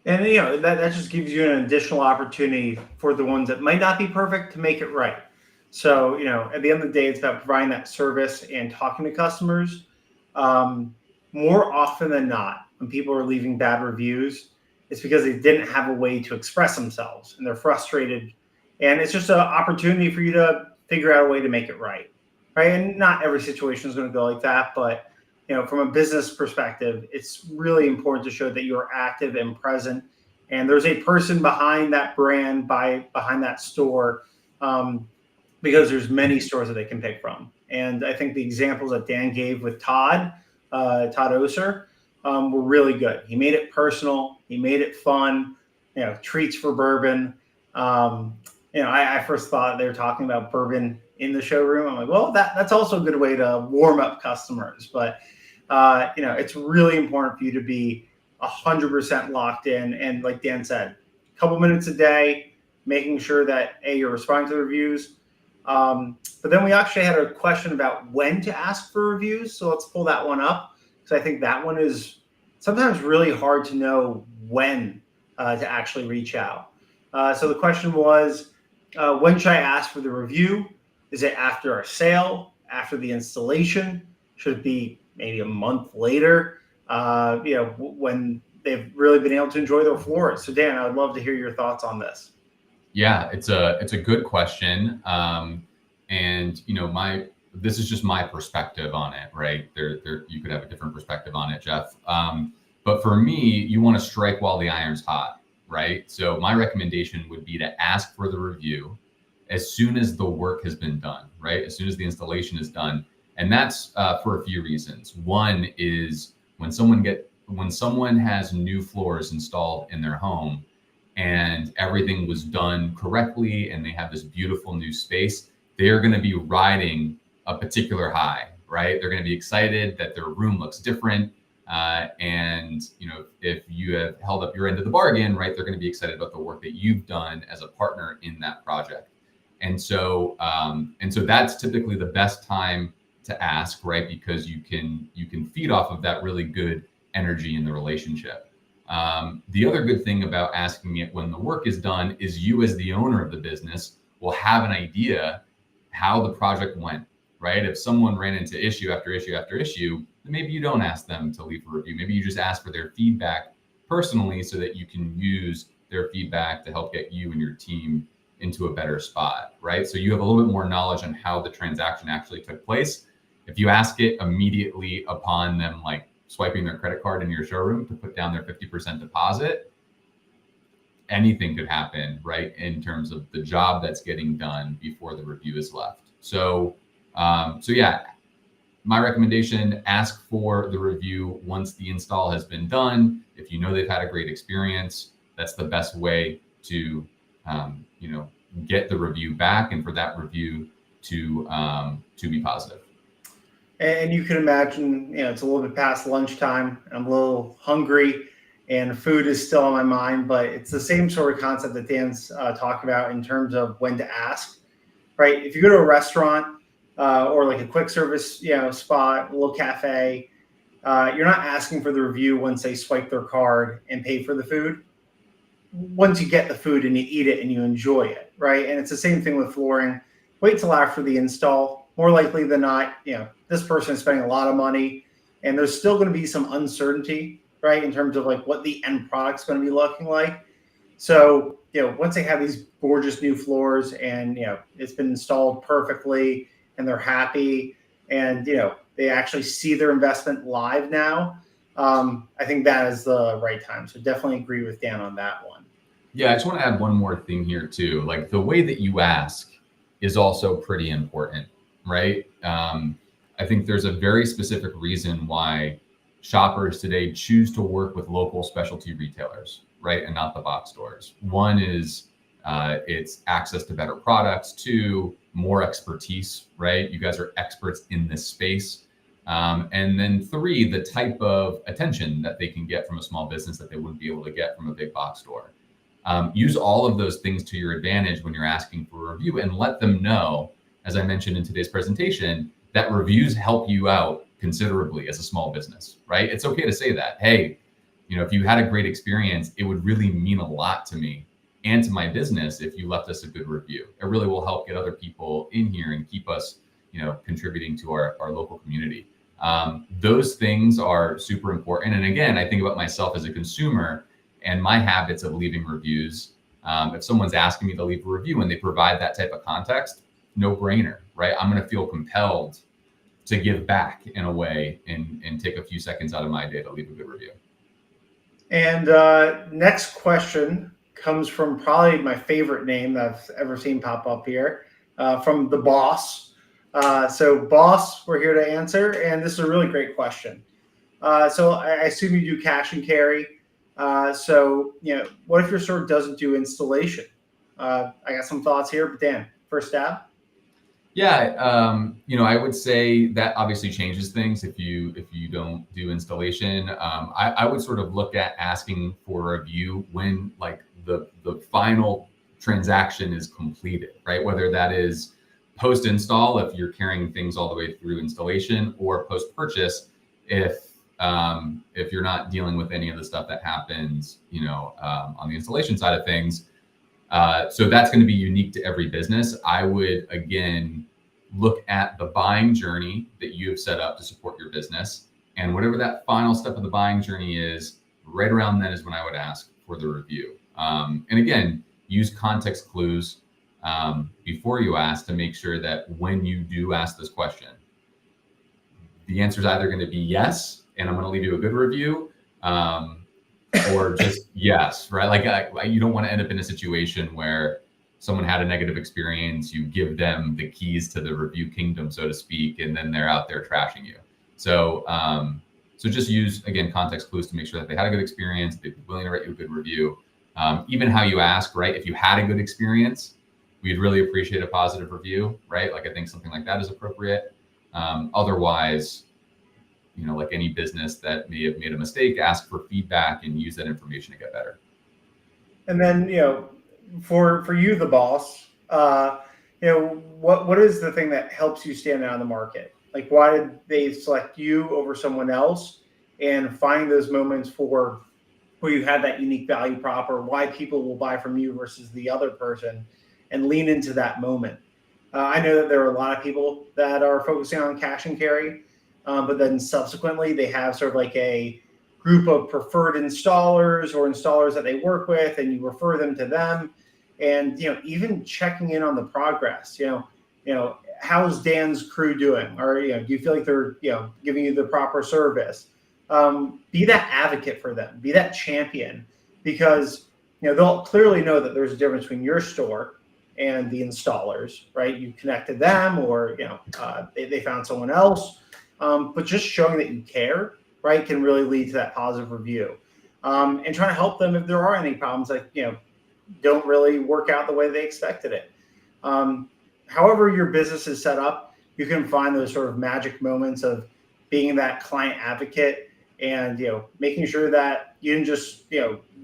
And that just gives you an additional opportunity for the ones that might not be perfect to make it right. So at the end of the day, it's about providing that service and talking to customers. More often than not, when people are leaving bad reviews, it's because they didn't have a way to express themselves and they're frustrated. And it's just an opportunity for you to figure out a way to make it right. And not every situation is going to go like that, but from a business perspective, it's really important to show that you're active and present, and there's a person behind that brand, behind that store, because there's many stores that they can pick from. And I think the examples that Dan gave with Todd Oser, were really good. He made it personal. He made it fun. Treats for bourbon. I first thought they were talking about bourbon in the showroom. I'm like, well, that's also a good way to warm up customers. But it's really important for you to be 100% locked in. And like Dan said, a couple minutes a day, making sure that you're responding to the reviews. But then we actually had a question about when to ask for reviews. So let's pull that one up, because I think that one is sometimes really hard to know when to actually reach out. So the question was, when should I ask for the review? Is it after a sale, after the installation? Should it be maybe a month later, when they've really been able to enjoy their floors? So Dan, I would love to hear your thoughts on this. Yeah, it's a good question. And this is just my perspective on it, right? You could have a different perspective on it, Jeff. But for me, you want to strike while the iron's hot, right? So my recommendation would be to ask for the review as soon as the work has been done, right? As soon as the installation is done. And that's for a few reasons. One is when someone has new floors installed in their home and everything was done correctly and they have this beautiful new space, they're going to be riding a particular high, right? They're going to be excited that their room looks different. And if you have held up your end of the bargain, right, they're going to be excited about the work that you've done as a partner in that project. And so that's typically the best time to ask, right? Because you can feed off of that really good energy in the relationship. The other good thing about asking it when the work is done is you, as the owner of the business, will have an idea how the project went, right? If someone ran into issue after issue after issue, then maybe you don't ask them to leave a review. Maybe you just ask for their feedback personally so that you can use their feedback to help get you and your team into a better spot, right? So you have a little bit more knowledge on how the transaction actually took place. If you ask it immediately upon them, like swiping their credit card in your showroom to put down their 50% deposit, anything could happen, right? In terms of the job that's getting done before the review is left. So yeah, my recommendation, ask for the review once the install has been done. If you know they've had a great experience, that's the best way to, get the review back and for that review to be positive. And you can imagine, it's a little bit past lunchtime. I'm a little hungry, and food is still on my mind. But it's the same sort of concept that Dan's talking about in terms of when to ask, right? If you go to a restaurant or like a quick service, spot, a little cafe, you're not asking for the review once they swipe their card and pay for the food. Once you get the food and you eat it and you enjoy it, right? And it's the same thing with flooring. Wait till after the install. More likely than not, this person is spending a lot of money, and there's still going to be some uncertainty, right, in terms of like what the end product's going to be looking like. So, once they have these gorgeous new floors and it's been installed perfectly and they're happy, and they actually see their investment live now, I think that is the right time. So definitely agree with Dan on that one. Yeah, I just want to add one more thing here too. Like the way that you ask is also pretty important, right? I think there's a very specific reason why shoppers today choose to work with local specialty retailers, right, and not the box stores. One is it's access to better products. Two, more expertise, right? You guys are experts in this space. And then three, the type of attention that they can get from a small business that they wouldn't be able to get from a big box store. Use all of those things to your advantage when you're asking for a review, and let them know, as I mentioned in today's presentation, that reviews help you out considerably as a small business, right? It's okay to say that. Hey, if you had a great experience, it would really mean a lot to me and to my business if you left us a good review. It really will help get other people in here and keep us, contributing to our local community. Those things are super important. And again, I think about myself as a consumer and my habits of leaving reviews. If someone's asking me to leave a review and they provide that type of context, no brainer, right? I'm going to feel compelled to give back in a way and take a few seconds out of my day to leave a good review. And next question comes from probably my favorite name that I've ever seen pop up here, from the boss. So boss, we're here to answer. And this is a really great question. So I assume you do cash and carry. So, what if your store doesn't do installation? I got some thoughts here, but Dan, first stab. Yeah, I would say that obviously changes things if you don't do installation. I would sort of look at asking for a review when like the final transaction is completed, right? Whether that is post install if you're carrying things all the way through installation, or post purchase if you're not dealing with any of the stuff that happens, on the installation side of things. So that's going to be unique to every business. I would, again, look at the buying journey that you have set up to support your business. And whatever that final step of the buying journey is, right around then is when I would ask for the review. And again, use context clues before you ask to make sure that when you do ask this question, the answer is either going to be yes, and I'm going to leave you a good review, or just yes, right? Like you don't want to end up in a situation where someone had a negative experience, you give them the keys to the review kingdom, so to speak, and then they're out there trashing you. So just use, again, context clues to make sure that they had a good experience, they're willing to write you a good review. Even how you ask, right? If you had a good experience, we'd really appreciate a positive review, right? Like I think something like that is appropriate. Otherwise, like any business that may have made a mistake, ask for feedback and use that information to get better. And then, for you, the boss, what is the thing that helps you stand out in the market? Like, why did they select you over someone else? And find those moments where you have that unique value prop, or why people will buy from you versus the other person, and lean into that moment. I know that there are a lot of people that are focusing on cash and carry, but then subsequently they have sort of like a group of preferred installers or installers that they work with, and you refer them to them. And even checking in on the progress. How's Dan's crew doing? Or do you feel like they're giving you the proper service? Be that advocate for them. Be that champion, because they'll clearly know that there's a difference between your store and the installers, right? You connected them, or they found someone else. But just showing that you care, right, can really lead to that positive review. And trying to help them if there are any problems that don't really work out the way they expected it. However your business is set up, you can find those sort of magic moments of being that client advocate and, making sure that you didn't just,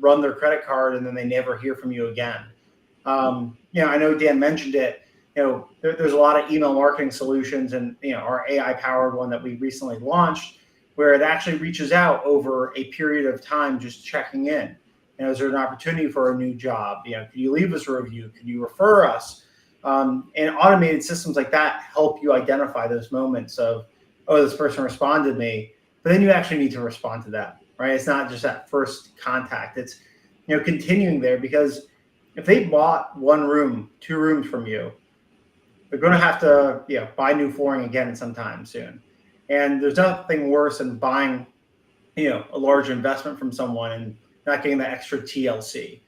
run their credit card and then they never hear from you again. I know Dan mentioned it. There's a lot of email marketing solutions, and our AI powered one that we recently launched, where it actually reaches out over a period of time, just checking in. Is there an opportunity for a new job? Could you leave us a review? Could you refer us? And automated systems like that help you identify those moments of, oh, this person responded to me, but then you actually need to respond to that, right? It's not just that first contact. It's, continuing there, because if they bought 1 room, 2 rooms from you, they're going to have to, buy new flooring again sometime soon. And there's nothing worse than buying, a large investment from someone and not getting that extra TLC.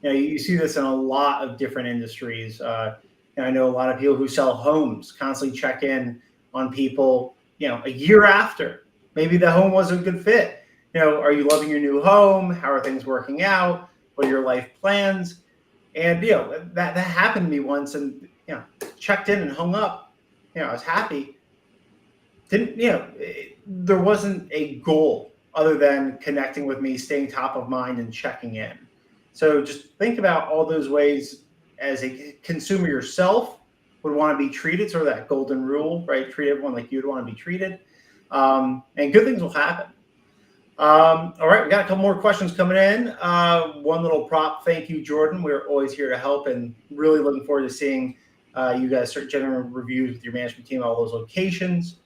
You see this in a lot of different industries. And I know a lot of people who sell homes constantly check in on people, a year after. Maybe the home wasn't a good fit. Are you loving your new home? How are things working out? What are your life plans? And, that happened to me once, and, checked in and hung up. I was happy. There wasn't a goal other than connecting with me, staying top of mind, and checking in. So just think about all those ways as a consumer yourself would want to be treated, sort of that golden rule, right? Treat everyone like you'd want to be treated. And good things will happen. All right, we got a couple more questions coming in. One little prop. Thank you, Jordan. We're always here to help, and really looking forward to seeing you guys start generating reviews with your management team at all those locations.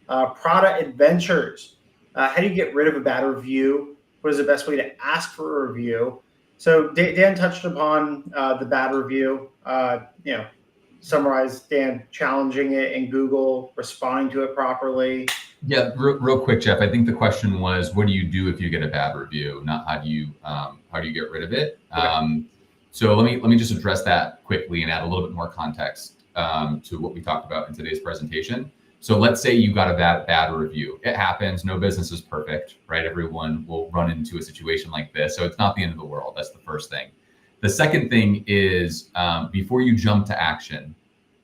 Prada Adventures. How do you get rid of a bad review? What is the best way to ask for a review? So Dan touched upon the bad review. Summarize, Dan, challenging it in Google, responding to it properly. Yeah, real quick, Jeff. I think the question was, what do you do if you get a bad review? Not how do you get rid of it? Okay. So let me just address that quickly and add a little bit more context to what we talked about in today's presentation. So let's say you got a bad review. It happens. No business is perfect, right? Everyone will run into a situation like this. So it's not the end of the world. That's the first thing. The second thing is before you jump to action,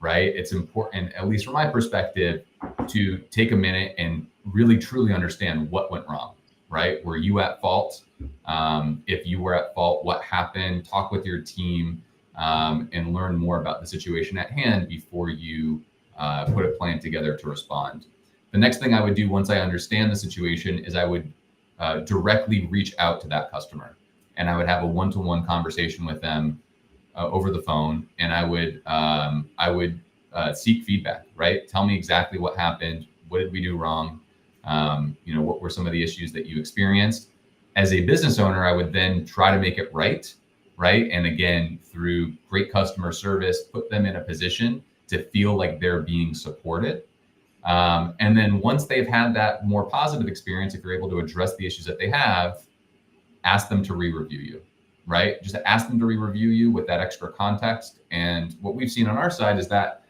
right? It's important, at least from my perspective, to take a minute and really truly understand what went wrong, right? Were you at fault? If you were at fault, what happened? Talk with your team and learn more about the situation at hand before you put a plan together to respond. The next thing I would do once I understand the situation is I would directly reach out to that customer, and I would have a one-to-one conversation with them over the phone, and I would seek feedback, right? Tell me exactly what happened. What did we do wrong? What were some of the issues that you experienced? As a business owner, I would then try to make it right? And again, through great customer service, put them in a position to feel like they're being supported. And then once they've had that more positive experience, if you're able to address the issues that they have, ask them to re-review you, right? Just ask them to re-review you with that extra context. And what we've seen on our side is that,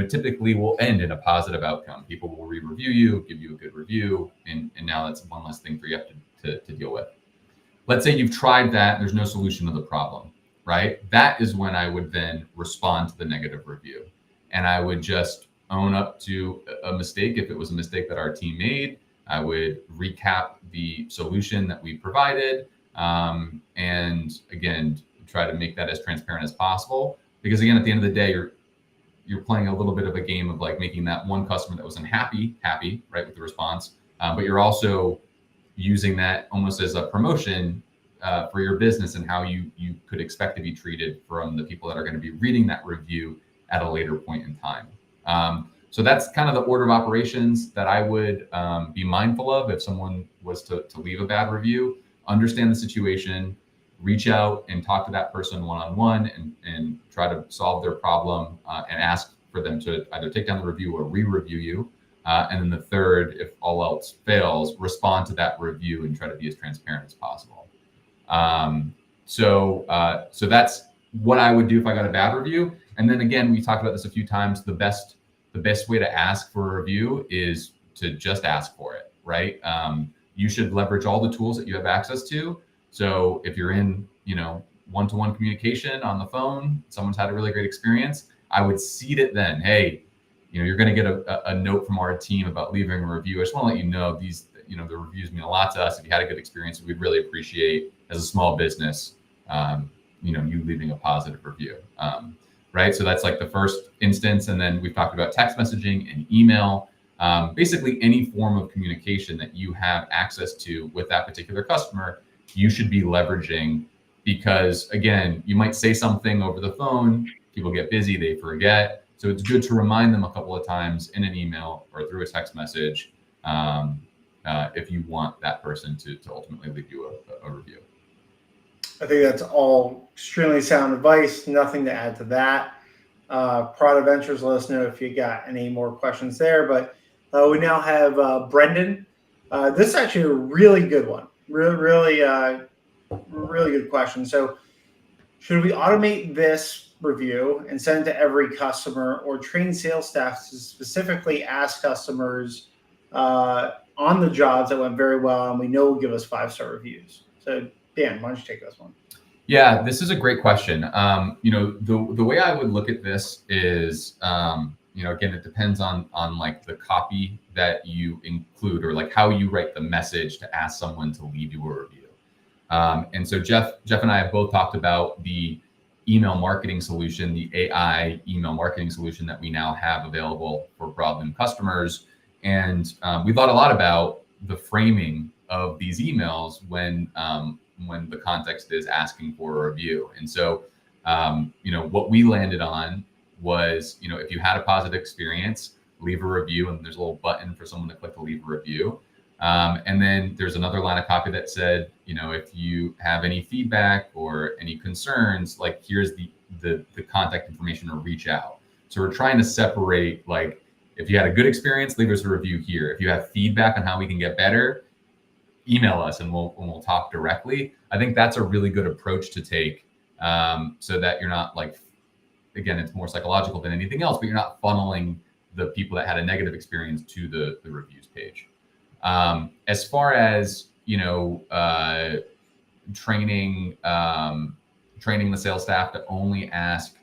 typically will end in a positive outcome. People will re-review you, give you a good review, and now that's one less thing for you to deal with. Let's say you've tried that, there's no solution to the problem, right? That is when I would then respond to the negative review. And I would just own up to a mistake. If it was a mistake that our team made, I would recap the solution that we provided. And again, try to make that as transparent as possible. Because again, at the end of the day, you're playing a little bit of a game of like making that one customer that was unhappy, right, with the response. But you're also using that almost as a promotion for your business and how you could expect to be treated from the people that are going to be reading that review at a later point in time. So that's kind of the order of operations that I would be mindful of if someone was to leave a bad review. Understand the situation, reach out and talk to that person one-on-one and try to solve their problem and ask for them to either take down the review or re-review you. And then the third, if all else fails, respond to that review and try to be as transparent as possible. So that's what I would do if I got a bad review. And then again, we talked about this a few times. The best way to ask for a review is to just ask for it, right? You should leverage all the tools that you have access to. So if you're in, one-to-one communication on the phone, someone's had a really great experience, I would seed it then. Hey, you're going to get a note from our team about leaving a review. I just want to let you know these, the reviews mean a lot to us. If you had a good experience, we'd really appreciate, as a small business, you leaving a positive review. Right. So that's like the first instance. And then we've talked about text messaging and email, basically any form of communication that you have access to with that particular customer, you should be leveraging, because again, you might say something over the phone, people get busy, they forget. So it's good to remind them a couple of times in an email or through a text message, if you want that person to ultimately leave you a review. I think that's all extremely sound advice. Nothing to add to that. Prada Ventures, let us know if you got any more questions there. But we now have Brendan. This is actually a really good one. Really good question. So, should we automate this review and send it to every customer, or train sales staff to specifically ask customers on the jobs that went very well and we know will give us 5-star reviews? So, Dan, why don't you take this one? Yeah, this is a great question. The way I would look at this is, again, it depends on like the copy that you include, or like how you write the message to ask someone to leave you a review. And so Jeff and I have both talked about the email marketing solution, the AI email marketing solution that we now have available for Broadloom customers. And we thought a lot about the framing of these emails when the context is asking for a review. And so, what we landed on was, if you had a positive experience, leave a review, and there's a little button for someone to click to leave a review. And then there's another line of copy that said, if you have any feedback or any concerns, like here's the contact information to reach out. So we're trying to separate, like, if you had a good experience, leave us a review here. If you have feedback on how we can get better, email us and we'll talk directly. I think that's a really good approach to take, so that you're not, like, again, it's more psychological than anything else, but you're not funneling the people that had a negative experience to the reviews page. As far as, training the sales staff to only ask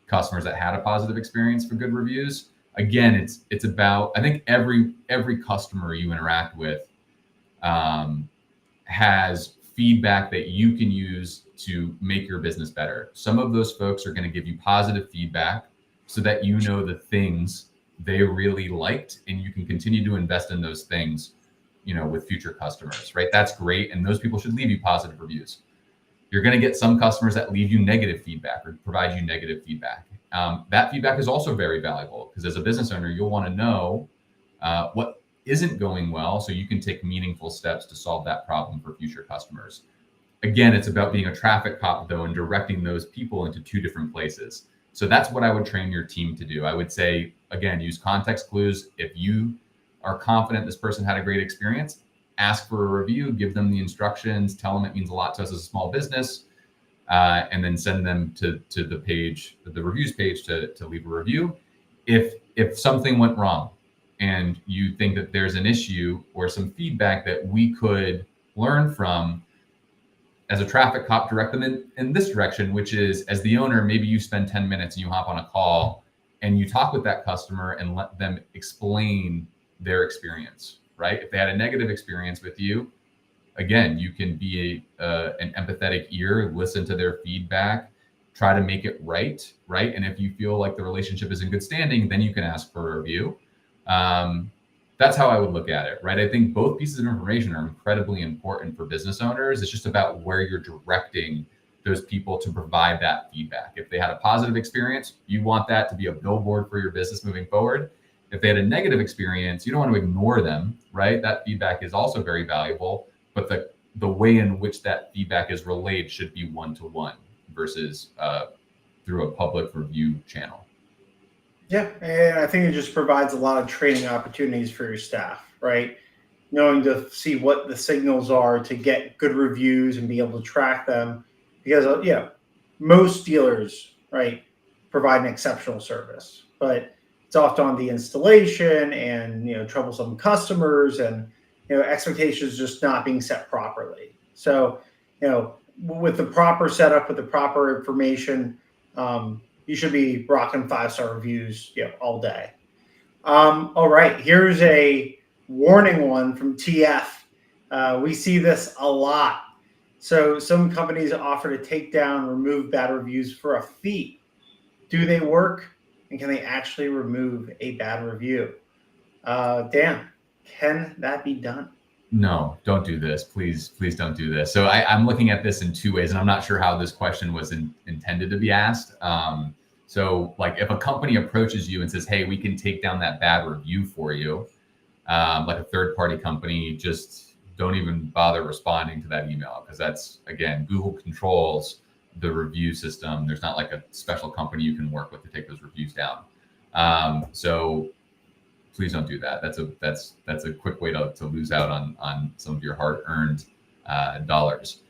customers that had a positive experience for good reviews. Again, it's about, I think every customer you interact with has feedback that you can use to make your business better. Some of those folks are going to give you positive feedback so that you know the things they really liked, and you can continue to invest in those things, with future customers, right? That's great. And those people should leave you positive reviews. You're going to get some customers that leave you negative feedback or provide you negative feedback. That feedback is also very valuable, because as a business owner, you'll want to know what isn't going well, so you can take meaningful steps to solve that problem for future customers. Again, it's about being a traffic cop, though, and directing those people into two different places. So that's what I would train your team to do. I would say, again, use context clues. If you are confident this person had a great experience, ask for a review, give them the instructions, tell them it means a lot to us as a small business, and then send them to the page, the reviews page, to leave a review. If something went wrong and you think that there's an issue or some feedback that we could learn from, as a traffic cop, direct them in this direction, which is, as the owner, maybe you spend 10 minutes and you hop on a call and you talk with that customer and let them explain their experience, right? If they had a negative experience with you, again, you can be an empathetic ear, listen to their feedback, try to make it right? And if you feel like the relationship is in good standing, then you can ask for a review. That's how I would look at it, right? I think both pieces of information are incredibly important for business owners. It's just about where you're directing those people to provide that feedback. If they had a positive experience, you want that to be a billboard for your business moving forward. If they had a negative experience, you don't want to ignore them, right? That feedback is also very valuable, but the way in which that feedback is relayed should be one-to-one versus through a public review channel. Yeah, and I think it just provides a lot of training opportunities for your staff, right? Knowing to see what the signals are to get good reviews and be able to track them, because most dealers, right, provide an exceptional service, but it's often on the installation and troublesome customers and expectations just not being set properly. So with the proper setup, with the proper information, you should be rocking 5-star reviews all day. All right, here's a warning one from TF. We see this a lot. So some companies offer to take down, remove bad reviews for a fee. Do they work? And can they actually remove a bad review? Dan, can that be done? No, don't do this. Please don't do this. So I'm looking at this in two ways, and I'm not sure how this question was intended to be asked. So like if a company approaches you and says, hey, we can take down that bad review for you, like a third party company, just don't even bother responding to that email, because that's, again, Google controls the review system. There's not like a special company you can work with to take those reviews down. So please don't do that. That's a quick way to lose out on some of your hard-earned dollars.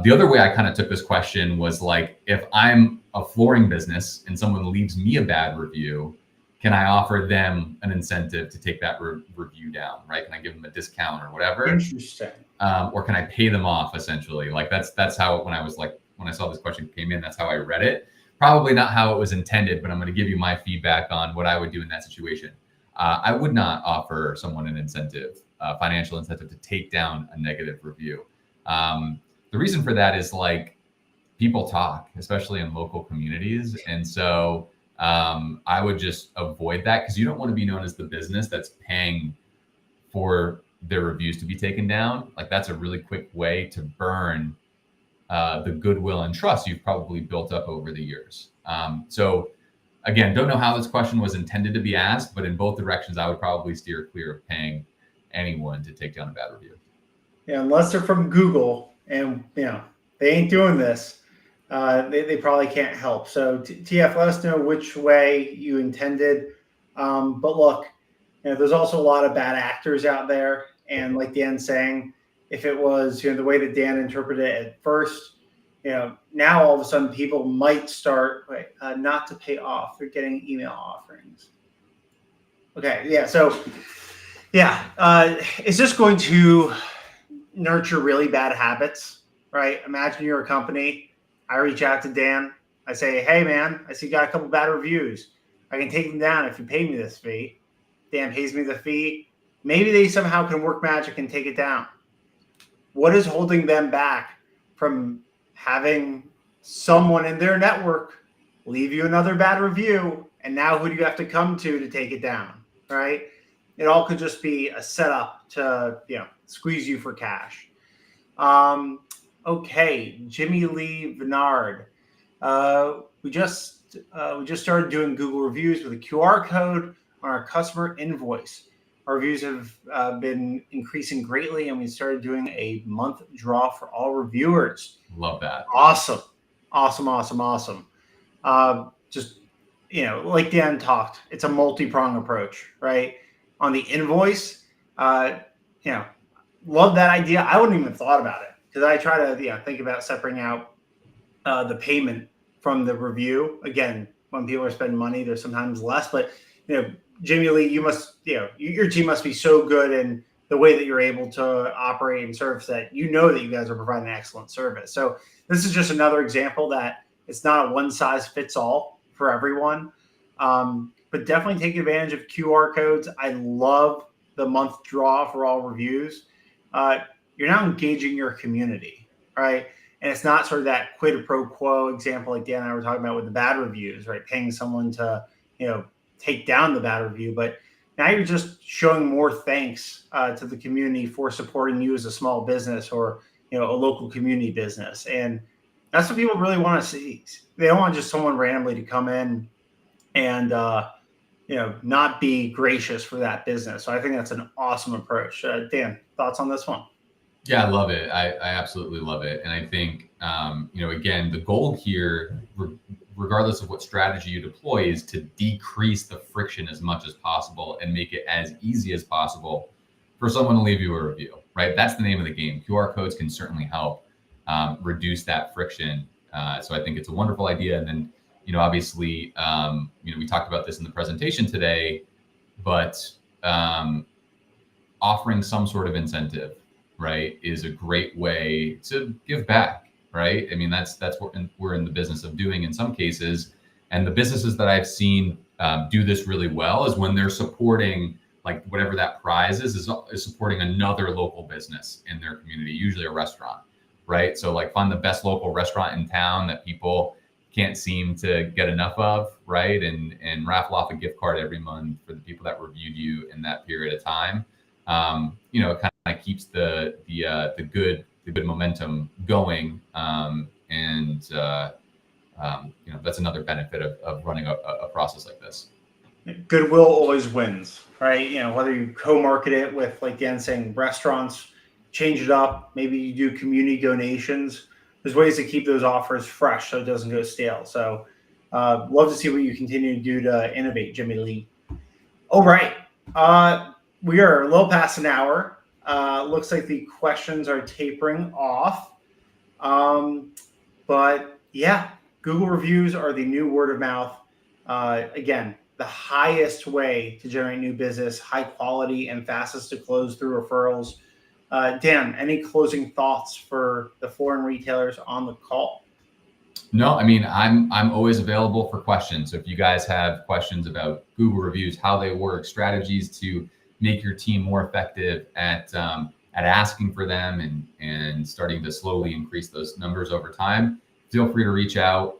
The other way I kind of took this question was like, if I'm a flooring business and someone leaves me a bad review, can I offer them an incentive to take that review down, right? Can I give them a discount or whatever? Interesting. Or can I pay them off, essentially? Like that's how, when I saw this question came in, that's how I read it. Probably not how it was intended, but I'm going to give you my feedback on what I would do in that situation. I would not offer someone an incentive, financial incentive, to take down a negative review. The reason for that is like people talk, especially in local communities. And so I would just avoid that, because you don't want to be known as the business that's paying for their reviews to be taken down. Like that's a really quick way to burn the goodwill and trust you've probably built up over the years. So again, don't know how this question was intended to be asked, but in both directions, I would probably steer clear of paying anyone to take down a bad review. Yeah, unless they're from Google and they ain't doing this, they probably can't help. So TF, let us know which way you intended. But look, there's also a lot of bad actors out there, and like Dan's saying, if it was the way that Dan interpreted it at first, now all of a sudden people might start not to pay off. They're getting email offerings. Okay, yeah. So it's just going to nurture really bad habits, right? Imagine you're a company. I reach out to Dan. I say, hey, man, I see you got a couple bad reviews. I can take them down if you pay me this fee. Dan pays me the fee. Maybe they somehow can work magic and take it down. What is holding them back from having someone in their network leave you another bad review? And now who do you have to come to take it down, right? It all could just be a setup to squeeze you for cash. Okay, Jimmy Lee Venard. We just started doing Google reviews with a QR code on our customer invoice. Our reviews have been increasing greatly, and we started doing a month draw for all reviewers. Love that. Awesome. Just like Dan talked, it's a multi-prong approach, right? On the invoice, love that idea. I wouldn't even thought about it, because I try to think about separating out the payment from the review. Again, when people are spending money, there's sometimes less, but Jimmy Lee, you must, your team must be so good in the way that you're able to operate and service that that you guys are providing excellent service. So this is just another example that it's not a one size fits all for everyone. But definitely take advantage of QR codes. I love the month draw for all reviews. You're now engaging your community, right? And it's not sort of that quid pro quo example like Dan and I were talking about with the bad reviews, right? Paying someone to, take down the bad review. But now you're just showing more thanks to the community for supporting you as a small business or, a local community business. And that's what people really want to see. They don't want just someone randomly to come in and, not be gracious for that business. So I think that's an awesome approach. Dan, thoughts on this one? Yeah, I love it. I absolutely love it. And I think, again, the goal here, regardless of what strategy you deploy, is to decrease the friction as much as possible and make it as easy as possible for someone to leave you a review, right? That's the name of the game. QR codes can certainly help reduce that friction. So I think it's a wonderful idea. And then, obviously, we talked about this in the presentation today, but offering some sort of incentive, right, is a great way to give back, right? I mean, that's what we're in the business of doing in some cases. And the businesses that I've seen do this really well is when they're supporting, like, whatever that prize is supporting another local business in their community, usually a restaurant, right? So like find the best local restaurant in town that people can't seem to get enough of, right? And raffle off a gift card every month for the people that reviewed you in that period of time. It kind of keeps the good momentum going. That's another benefit of running a process like this. Goodwill always wins, right? Whether you co-market it with, like Dan saying, restaurants, change it up. Maybe you do community donations. There's ways to keep those offers fresh so it doesn't go stale. So love to see what you continue to do to innovate, Jimmy Lee. All right. We are a little past an hour. Looks like the questions are tapering off. But yeah, Google reviews are the new word of mouth. Again, the highest way to generate new business, high quality, and fastest to close through referrals. Dan, any closing thoughts for the foreign retailers on the call? No, I mean, I'm always available for questions. So if you guys have questions about Google reviews, how they work, strategies to make your team more effective at asking for them and starting to slowly increase those numbers over time, feel free to reach out.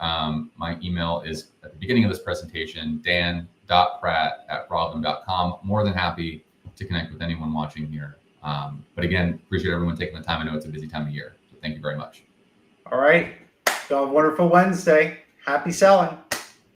My email is at the beginning of this presentation, dan.pratt@problem.com. More than happy to connect with anyone watching here. But again, appreciate everyone taking the time. I know it's a busy time of year. So thank you very much. All right. So have a wonderful Wednesday. Happy selling.